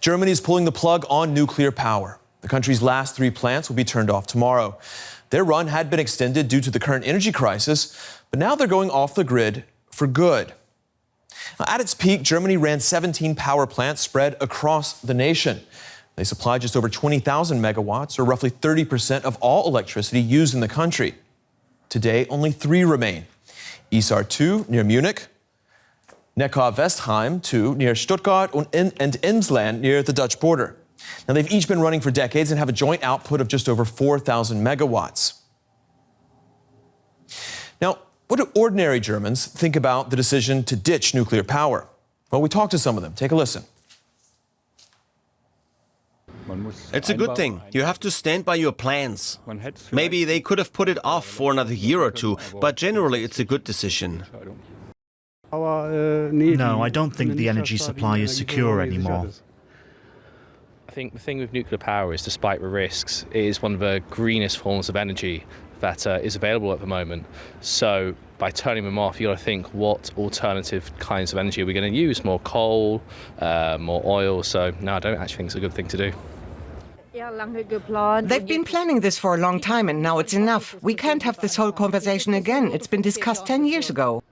Germany is pulling the plug on nuclear power. The country's last 3 plants will be turned off tomorrow. Their run had been extended due to the current energy crisis, but now they're going off the grid for good. Now, at its peak, Germany ran 17 power plants spread across the nation. They supply just over 20,000 megawatts, or roughly 30% of all electricity used in the country. Today, only 3 remain. Isar 2 near Munich, Neckar-Westheim 2 near Stuttgart, and Emsland near the Dutch border. Now, they've each been running for decades and have a joint output of just over 4,000 megawatts. Now, what do ordinary Germans think about the decision to ditch nuclear power? Well, we talked to some of them. Take a listen. It's a good thing. You have to stand by your plans. Maybe they could have put it off for another year or 2, but generally it's a good decision. No, I don't think the energy supply is secure anymore. I think the thing with nuclear power is, despite the risks, it is one of the greenest forms of energy that is available at the moment. So by turning them off, you got to think, what alternative kinds of energy are we going to use? More coal, more oil? So no, I don't actually think it's a good thing to do. They've been planning this for a long time, and now it's enough. We can't have this whole conversation again. It's been discussed 10 years ago.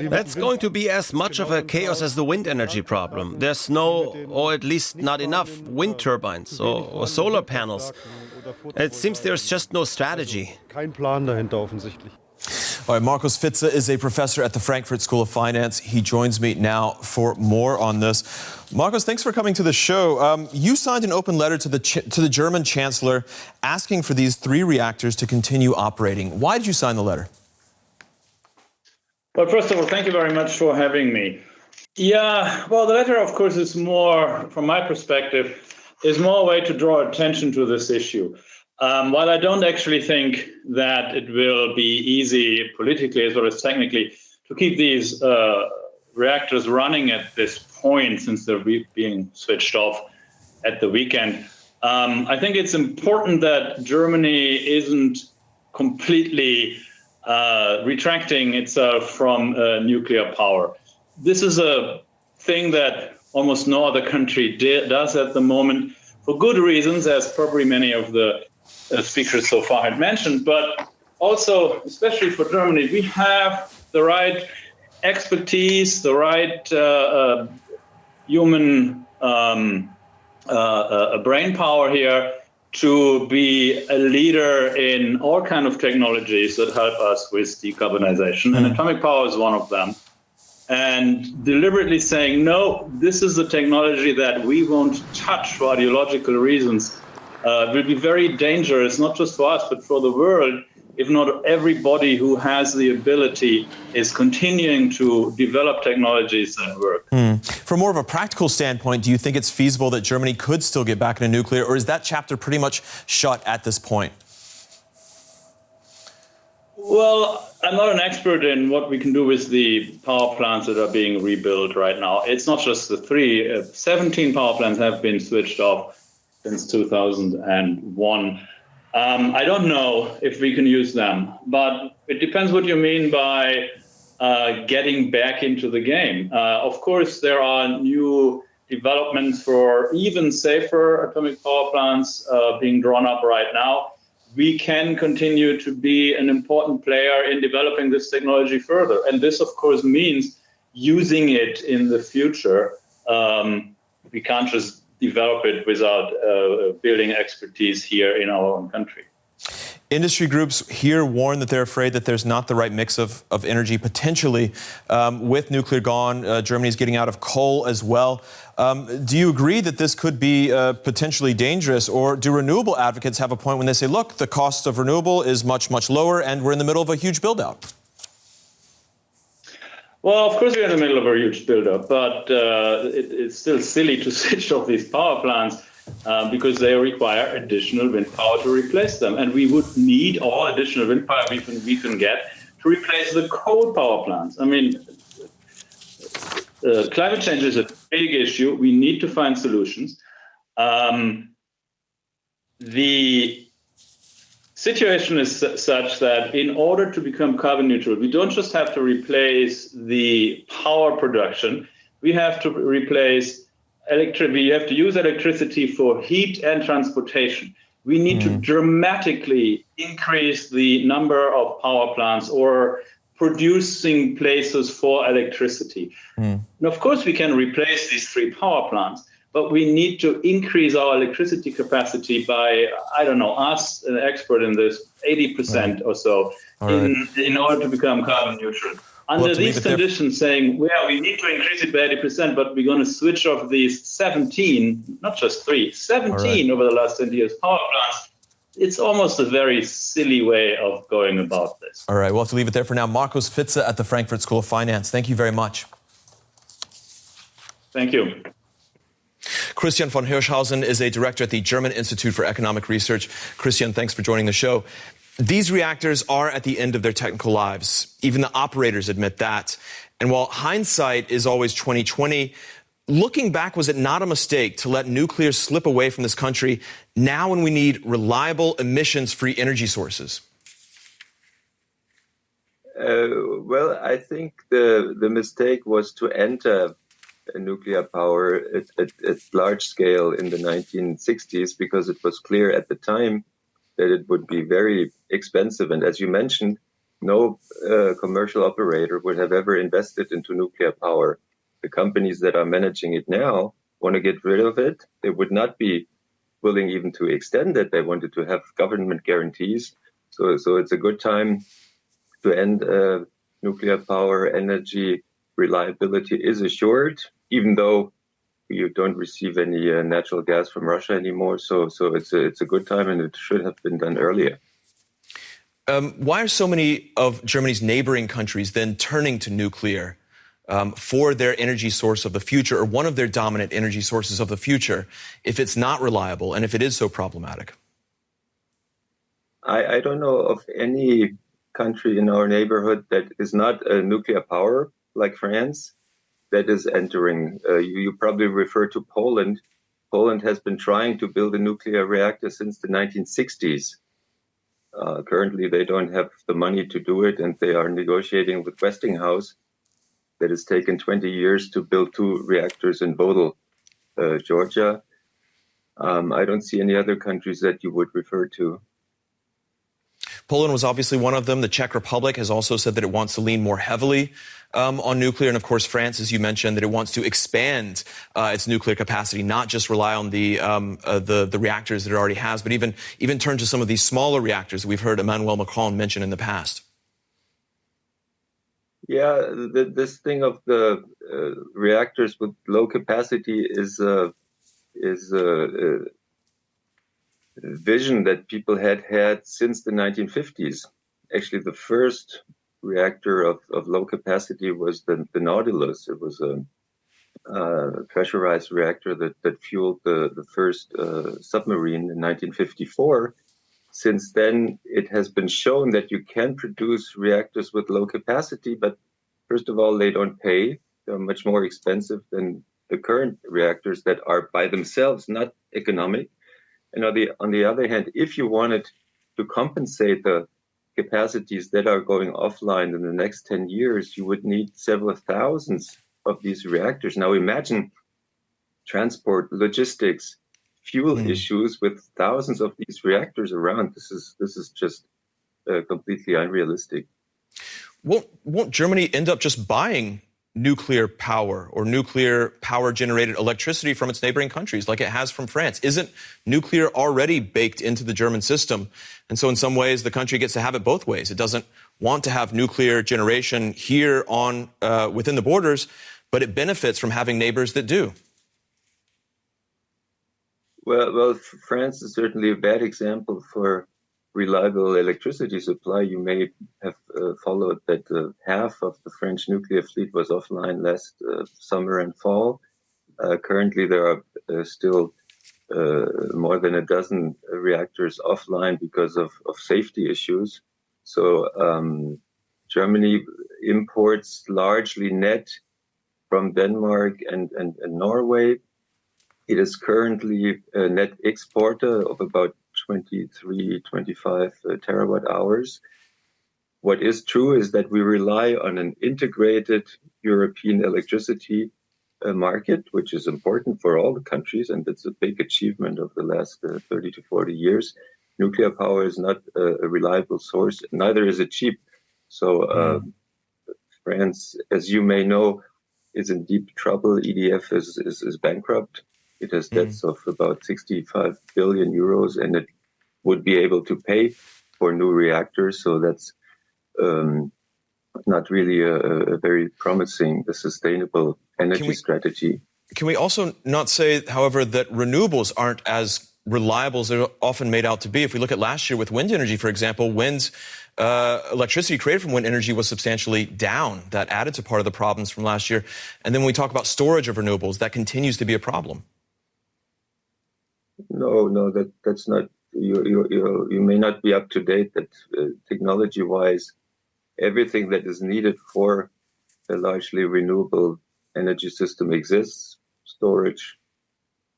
That's going to be as much of a chaos as the wind energy problem. There's no, or at least not enough, wind turbines or solar panels. It seems there's just no strategy. All right, Markus Fitze is a professor at the Frankfurt School of Finance. He joins me now for more on this. Markus, thanks for coming to the show. You signed an open letter to the German Chancellor asking for these 3 reactors to continue operating. Why did you sign the letter? Well, first of all, thank you very much for having me. Yeah, well, the letter, of course, is more, from my perspective, is more a way to draw attention to this issue. While I don't actually think that it will be easy politically as well as technically to keep these reactors running at this point, since they're being switched off at the weekend, I think it's important that Germany isn't completely retracting itself from nuclear power. This is a thing that almost no other country does at the moment, for good reasons, as probably many of the speakers so far had mentioned, but also, especially for Germany, we have the right expertise, the right human brain power here to be a leader in all kinds of technologies that help us with decarbonization. And atomic power is one of them. And deliberately saying, no, this is the technology that we won't touch for ideological reasons will be very dangerous, not just for us, but for the world, if not everybody who has the ability is continuing to develop technologies that work. From more of a practical standpoint, do you think it's feasible that Germany could still get back into nuclear, or is that chapter pretty much shut at this point? Well, I'm not an expert in what we can do with the power plants that are being rebuilt right now. It's not just the 3. 17 power plants have been switched off since 2001. I don't know if we can use them, but it depends what you mean by getting back into the game. Of course, there are new developments for even safer atomic power plants being drawn up right now. We can continue to be an important player in developing this technology further. And this, of course, means using it in the future. We can't just develop it without building expertise here in our own country. Industry groups here warn that they're afraid that there's not the right mix of energy potentially. With nuclear gone, Germany's getting out of coal as well. Do you agree that this could be potentially dangerous, or do renewable advocates have a point when they say, look, the cost of renewable is much, much lower and we're in the middle of a huge build-out? Well, of course, we're in the middle of a huge build-up, but it's still silly to switch off these power plants because they require additional wind power to replace them. And we would need all additional wind power we can get to replace the coal power plants. I mean, climate change is a big issue. We need to find solutions. The situation is such that in order to become carbon neutral, we don't just have to replace the power production, we have to replace we have to use electricity for heat and transportation. We need to dramatically increase the number of power plants or producing places for electricity. And of course, we can replace these 3 power plants, but we need to increase our electricity capacity by, I don't know, us, an expert in this, 80% or so, in order to become carbon neutral. Under these conditions, saying, well, we need to increase it by 80%, but we're going to switch off these 17, not just 3, 17 over the last 10 years power plants. It's almost a very silly way of going about this. All right, we'll have to leave it there for now. Markus Fitze at the Frankfurt School of Finance. Thank you very much. Thank you. Christian von Hirschhausen is a director at the German Institute for Economic Research. Christian, thanks for joining the show. These reactors are at the end of their technical lives. Even the operators admit that. And while hindsight is always 20/20, looking back, was it not a mistake to let nuclear slip away from this country now when we need reliable, emissions-free energy sources? Well, I think the mistake was to enter nuclear power at large scale in the 1960s, because it was clear at the time that it would be very expensive. And as you mentioned, no commercial operator would have ever invested into nuclear power. The companies that are managing it now want to get rid of it. They would not be willing even to extend it. They wanted to have government guarantees. So it's a good time to end nuclear power. Energy reliability is assured, even though you don't receive any natural gas from Russia anymore. So it's a good time, and it should have been done earlier. Why are so many of Germany's neighboring countries then turning to nuclear for their energy source of the future, or one of their dominant energy sources of the future, if it's not reliable and if it is so problematic? I don't know of any country in our neighborhood that is not a nuclear power, like France, that is entering. You probably refer to Poland. Poland has been trying to build a nuclear reactor since the 1960s. Currently, they don't have the money to do it, and they are negotiating with Westinghouse. That has taken 20 years to build 2 reactors in Bodel, Georgia. I don't see any other countries that you would refer to. Poland was obviously one of them. The Czech Republic has also said that it wants to lean more heavily on nuclear. And of course, France, as you mentioned, that it wants to expand its nuclear capacity, not just rely on the reactors that it already has, but even turn to some of these smaller reactors that we've heard Emmanuel Macron mention in the past. Yeah, this thing of the reactors with low capacity is a vision that people had since the 1950s. Actually, the first reactor of low capacity was the Nautilus. It was a pressurized reactor that fueled the first submarine in 1954. Since then, it has been shown that you can produce reactors with low capacity, but first of all, they don't pay. They're much more expensive than the current reactors that are by themselves not economic. And on the other hand, if you wanted to compensate the capacities that are going offline in the next 10 years, you would need several thousands of these reactors. Now imagine transport, logistics, fuel issues with thousands of these reactors around. This is just completely unrealistic. Won't Germany end up just buying nuclear power or nuclear power-generated electricity from its neighboring countries like it has from France? Isn't nuclear already baked into the German system? And so in some ways, the country gets to have it both ways. It doesn't want to have nuclear generation here on within the borders, but it benefits from having neighbors that do. Well, France is certainly a bad example for reliable electricity supply. You may have followed that half of the French nuclear fleet was offline last summer and fall. Currently, there are still more than a dozen reactors offline because of safety issues. So Germany imports largely net from Denmark and Norway. It is currently a net exporter of about 23, 25 terawatt hours. What is true is that we rely on an integrated European electricity market, which is important for all the countries, and it's a big achievement of the last 30 to 40 years. Nuclear power is not a reliable source, neither is it cheap. So France, as you may know, is in deep trouble. EDF is bankrupt. It has debts of about 65 billion euros, and it would be able to pay for new reactors. So that's not really a very promising, sustainable energy strategy. Can we also not say, however, that renewables aren't as reliable as they're often made out to be? If we look at last year with wind energy, for example, electricity created from wind energy was substantially down. That added to part of the problems from last year. And then when we talk about storage of renewables, that continues to be a problem. No, that's not. You may not be up to date. That technology-wise, everything that is needed for a largely renewable energy system exists: storage,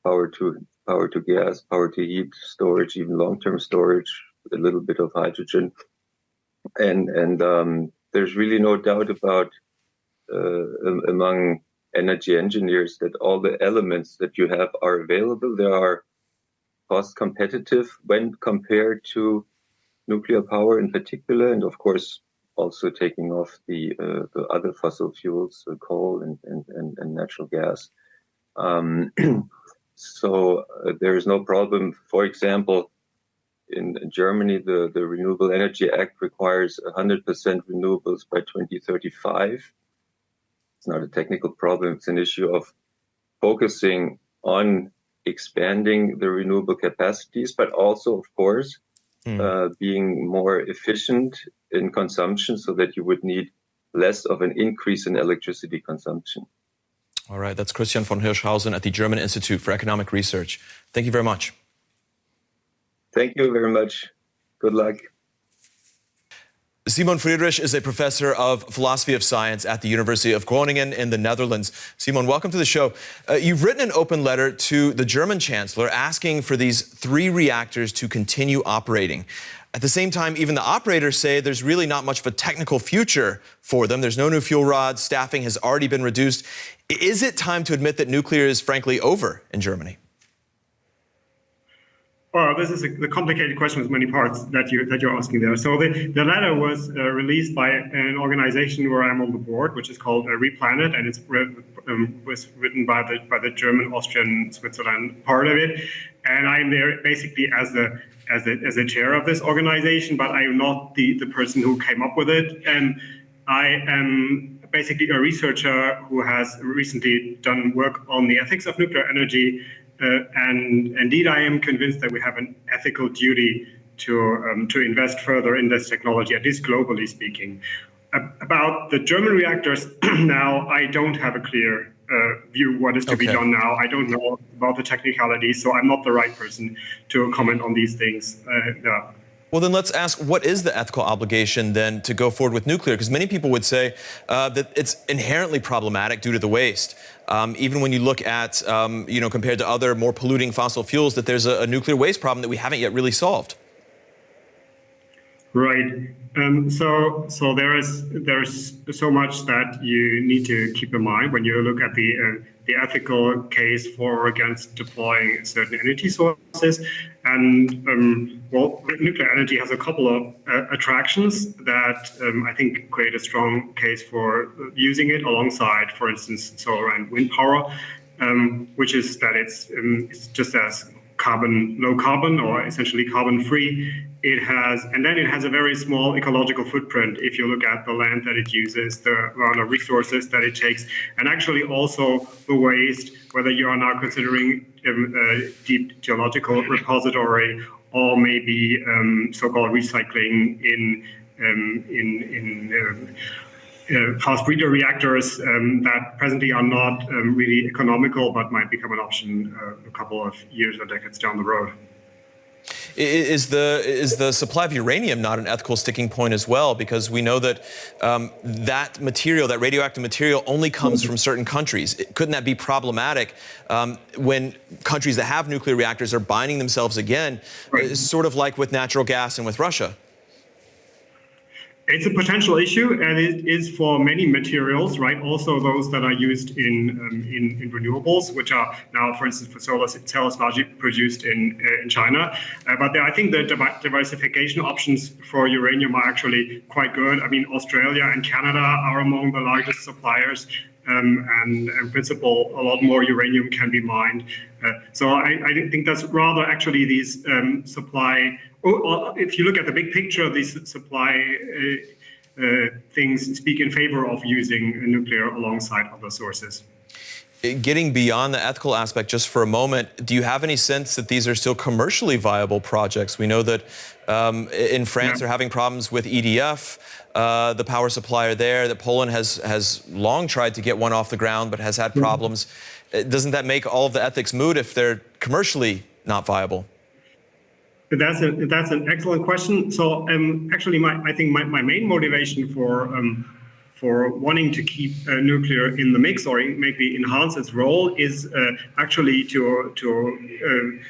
power to gas, power to heat, storage, even long-term storage, a little bit of hydrogen, and there's really no doubt about among energy engineers that all the elements that you have are available. They are cost competitive when compared to nuclear power in particular, and of course also taking off the other fossil fuels, coal and natural gas. So there is no problem. For example, in Germany, the Renewable Energy Act requires 100% renewables by 2035. It's not a technical problem. It's an issue of focusing on expanding the renewable capacities, but also, of course, being more efficient in consumption so that you would need less of an increase in electricity consumption. All right, that's Christian von Hirschhausen at the German Institute for Economic Research. Thank you very much. Thank you very much. Good luck. Simon Friedrich is a professor of philosophy of science at the University of Groningen in the Netherlands. Simon, welcome to the show. You've written an open letter to the German Chancellor asking for these 3 reactors to continue operating. At the same time, even the operators say there's really not much of a technical future for them. There's no new fuel rods. Staffing has already been reduced. Is it time to admit that nuclear is frankly over in Germany? Well, this is a complicated question with many parts that you're asking there. So the letter was released by an organization where I'm on the board, which is called Replanet, and it's was written by the German, Austrian, Switzerland part of it. And I'm there basically as the chair of this organization, but I am not the person who came up with it. And I am basically a researcher who has recently done work on the ethics of nuclear energy. And indeed, I am convinced that we have an ethical duty to invest further in this technology, at least globally speaking. About the German reactors now, I don't have a clear view what is to be done now. I don't know about the technicalities, so I'm not the right person to comment on these things. Well, then let's ask, what is the ethical obligation then to go forward with nuclear? Because many people would say that it's inherently problematic due to the waste. Even when you look at, compared to other more polluting fossil fuels, that there's a nuclear waste problem that we haven't yet really solved. Right. So there is so much that you need to keep in mind when you look at the ethical case for or against deploying certain energy sources. And nuclear energy has a couple of attractions that I think create a strong case for using it alongside, for instance, solar and wind power, which is that it's just as low carbon or essentially carbon free. It has a very small ecological footprint if you look at the land that it uses, the amount of resources that it takes, and actually also the waste, whether you are now considering a deep geological repository or maybe so-called recycling in fast breeder reactors that presently are not really economical, but might become an option a couple of years or decades down the road. Is the supply of uranium not an ethical sticking point as well? Because we know that that material, that radioactive material, only comes from certain countries. Couldn't that be problematic when countries that have nuclear reactors are binding themselves again, sort of like with natural gas and with Russia? It's a potential issue, and it is for many materials, right? Also those that are used in renewables, which are now, for instance, for solar cells largely produced in China. But I think the diversification options for uranium are actually quite good. I mean, Australia and Canada are among the largest suppliers. And in principle, a lot more uranium can be mined. So I think that's rather actually these supply. If you look at the big picture, these supply things speak in favor of using nuclear alongside other sources. Getting beyond the ethical aspect just for a moment, do you have any sense that these are still commercially viable projects? We know that in France they're having problems with EDF, the power supplier there, that Poland has long tried to get one off the ground but has had problems. Doesn't that make all of the ethics moot if they're commercially not viable? That's an excellent question. So actually, I think my main motivation for wanting to keep nuclear in the mix or maybe enhance its role is actually to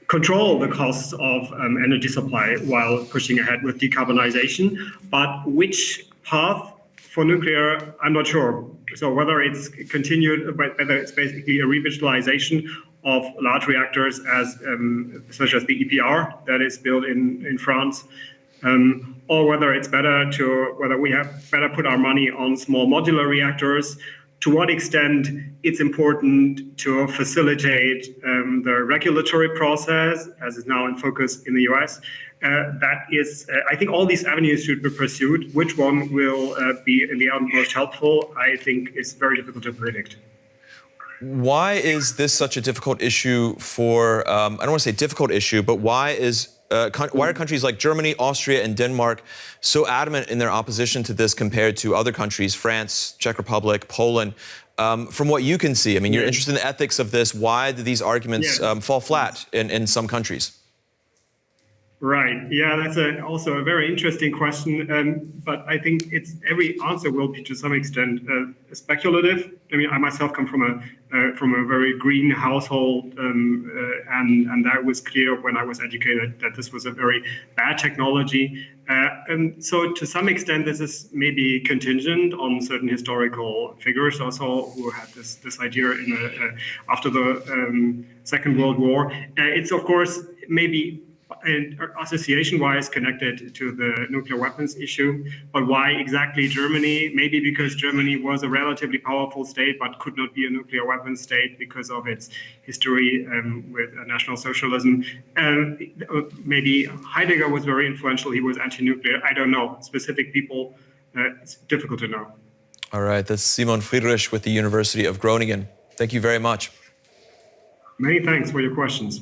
control the costs of energy supply while pushing ahead with decarbonization. But which path for nuclear, I'm not sure. So whether it's continued, whether it's basically a revitalization of large reactors such as the EPR that is built in France, or whether it's whether we have better put our money on small modular reactors, to what extent it's important to facilitate the regulatory process, as is now in focus in the US. That is, I think all these avenues should be pursued. Which one will be in the end most helpful, I think is very difficult to predict. Why is this such a difficult issue for, I don't want to say difficult issue, but why are countries like Germany, Austria, and Denmark so adamant in their opposition to this compared to other countries, France, Czech Republic, Poland? From what you can see, I mean, you're interested in the ethics of this. Why do these arguments fall flat in some countries? Right. Yeah, that's also a very interesting question. But I think every answer will be to some extent speculative. I mean, I myself come from a very green household, and that was clear when I was educated that this was a very bad technology. And so, to some extent, this is maybe contingent on certain historical figures also who had this idea after the Second World War. It's of course maybe association-wise connected to the nuclear weapons issue, but why exactly Germany? Maybe because Germany was a relatively powerful state, but could not be a nuclear weapons state because of its history with National Socialism. Maybe Heidegger was very influential. He was anti-nuclear. I don't know. Specific people, it's difficult to know. All right, that's Simon Friedrich with the University of Groningen. Thank you very much. Many thanks for your questions.